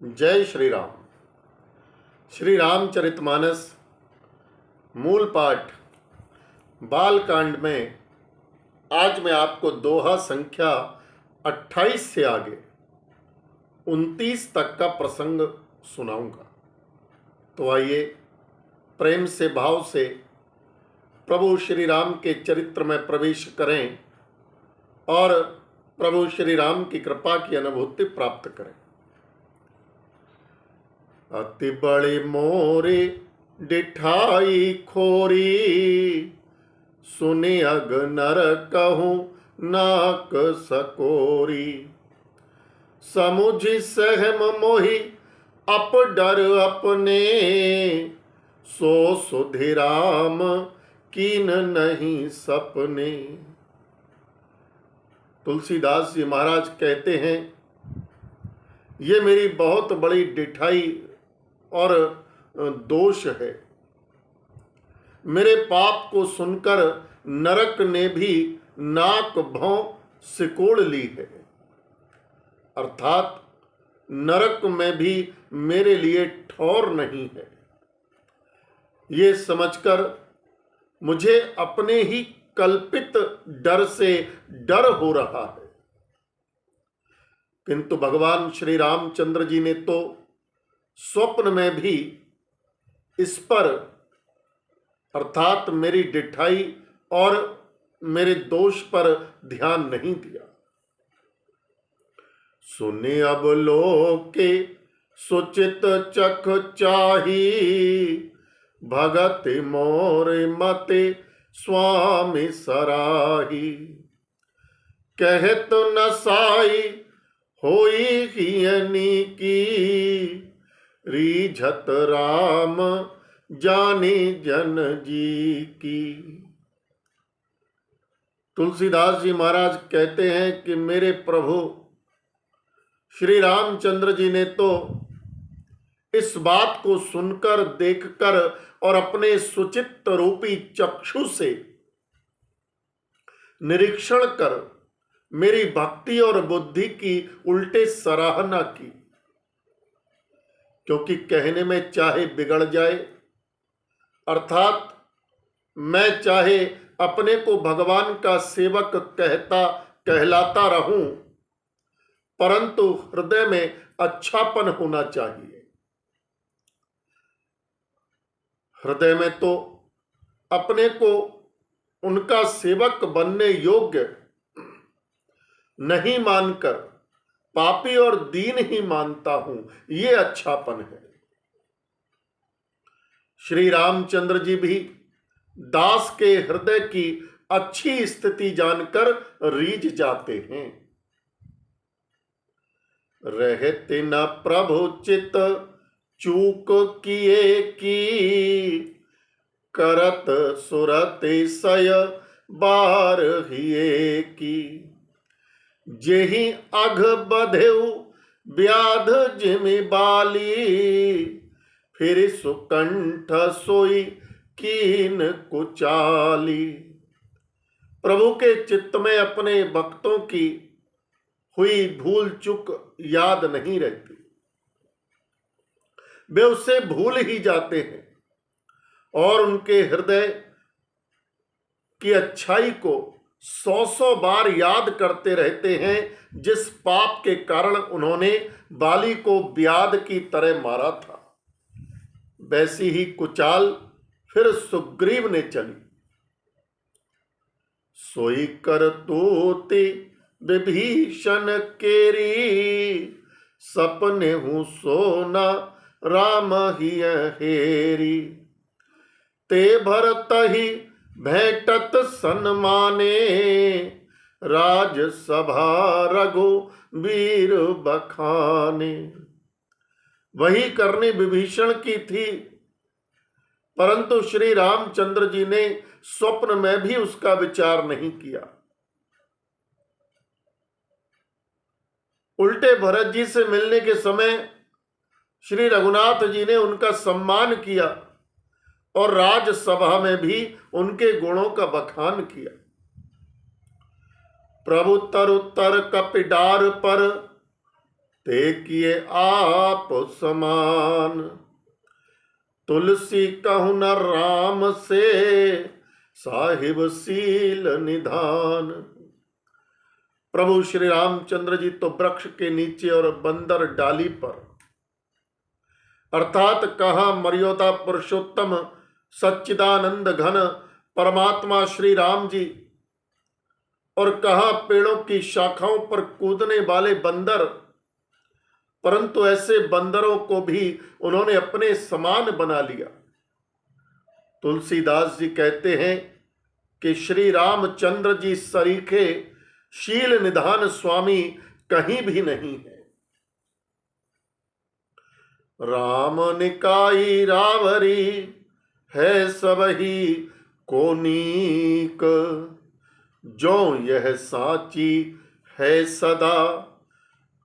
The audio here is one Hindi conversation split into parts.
जय श्री राम। श्री रामचरितमानस मूल पाठ बालकांड में आज मैं आपको दोहा संख्या 28 से आगे 29 तक का प्रसंग सुनाऊंगा। तो आइए प्रेम से भाव से प्रभु श्री राम के चरित्र में प्रवेश करें और प्रभु श्री राम की कृपा की अनुभूति प्राप्त करें। अति बड़ी मोरी डिठाई खोरी, सुनि अग नर कहूँ नाक सकोरी। समुझि सहम मोहि अप डर अपने, सो सुधि राम कीन नहीं सपने। तुलसीदास जी महाराज कहते हैं, ये मेरी बहुत बड़ी डिठाई और दोष है। मेरे पाप को सुनकर नरक ने भी नाक भौं सिकोड़ ली है, अर्थात नरक में भी मेरे लिए ठौर नहीं है। ये समझकर मुझे अपने ही कल्पित डर से डर हो रहा है। किंतु भगवान श्री रामचंद्र जी ने तो स्वप्न में भी इस पर अर्थात मेरी डिठाई और मेरे दोष पर ध्यान नहीं दिया। सुने अब लोके सुचित चख चाही, भगत मोर मते स्वामी सराही। कहत न साई होई हियनी की, रीझत राम जाने जन जी की। तुलसीदास जी महाराज कहते हैं कि मेरे प्रभु श्री रामचंद्र जी ने तो इस बात को सुनकर, देखकर और अपने सुचित्त रूपी चक्षु से निरीक्षण कर मेरी भक्ति और बुद्धि की उल्टे सराहना की। क्योंकि कहने में चाहे बिगड़ जाए, अर्थात मैं चाहे अपने को भगवान का सेवक कहलाता रहूं, परंतु हृदय में अच्छापन होना चाहिए। हृदय में तो अपने को उनका सेवक बनने योग्य नहीं मानकर पापी और दीन ही मानता हूं, ये अच्छापन है। श्री रामचंद्र जी भी दास के हृदय की अच्छी स्थिति जानकर रीझ जाते हैं। रहते न प्रभु चित चूक किए की, करत सुरते सय बार हिए की। जेहि अघ बधेउ व्याध जिमि बाली, फिर सुकंठ सोई कीन कुचाली। प्रभु के चित्त में अपने भक्तों की हुई भूल चूक याद नहीं रहती, वे उससे भूल ही जाते हैं और उनके हृदय की अच्छाई को 100 बार याद करते रहते हैं, जिस पाप के कारण उन्होंने बाली को व्याध की तरह मारा था। वैसी ही कुचाल फिर सुग्रीव ने चली। सोई करतूति विभीषण केरी, सपने हूँ सोना राम ही हेरी। ते भरत ही भेंटत सन्माने, राज सभा रघुवीर बखाने। वही करनी विभीषण की थी, परंतु श्री रामचंद्र जी ने स्वप्न में भी उसका विचार नहीं किया। उल्टे भरत जी से मिलने के समय श्री रघुनाथ जी ने उनका सम्मान किया और राजसभा में भी उनके गुणों का बखान किया। प्रभु तरु तर कपिडार पर ते किए आप समान। तुलसी कहु न राम से साहिब सील निधान। प्रभु श्री रामचंद्र जी तो वृक्ष के नीचे और बंदर डाली पर, अर्थात कहा मर्यादा पुरुषोत्तम सच्चिदानंद घन परमात्मा श्री राम जी, और कहा पेड़ों की शाखाओं पर कूदने वाले बंदर, परंतु ऐसे बंदरों को भी उन्होंने अपने समान बना लिया। तुलसीदास जी कहते हैं कि श्री रामचंद्र जी सरीखे शील निधान स्वामी कहीं भी नहीं है। राम निकाई रावरी है सबही कोनीक, जो यह साची है सदा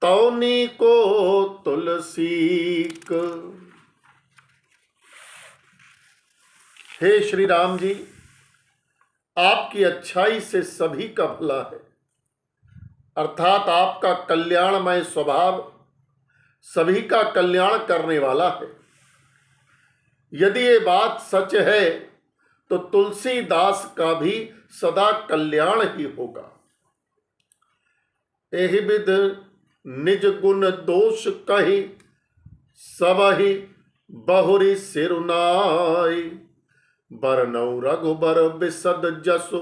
तौनी को तुलसीक। हे श्री राम जी, आपकी अच्छाई से सभी का भला है, अर्थात आपका कल्याणमय स्वभाव सभी का कल्याण करने वाला है। यदि ये बात सच है तो तुलसीदास का भी सदा कल्याण ही होगा। एहि विध निज गुण दोष कही सबहि बहुरी सिरुनाई, बरनऊ रघुबर बिसद जसु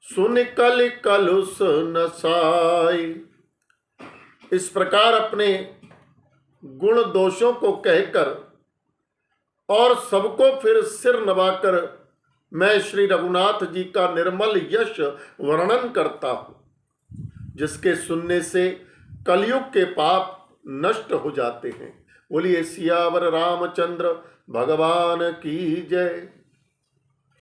सुन कलि कलुष नसाई। इस प्रकार अपने गुण दोषों को कहकर और सबको फिर सिर नवाकर मैं श्री रघुनाथ जी का निर्मल यश वर्णन करता हूं, जिसके सुनने से कलयुग के पाप नष्ट हो जाते हैं। बोलिए सियावर रामचंद्र भगवान की जय।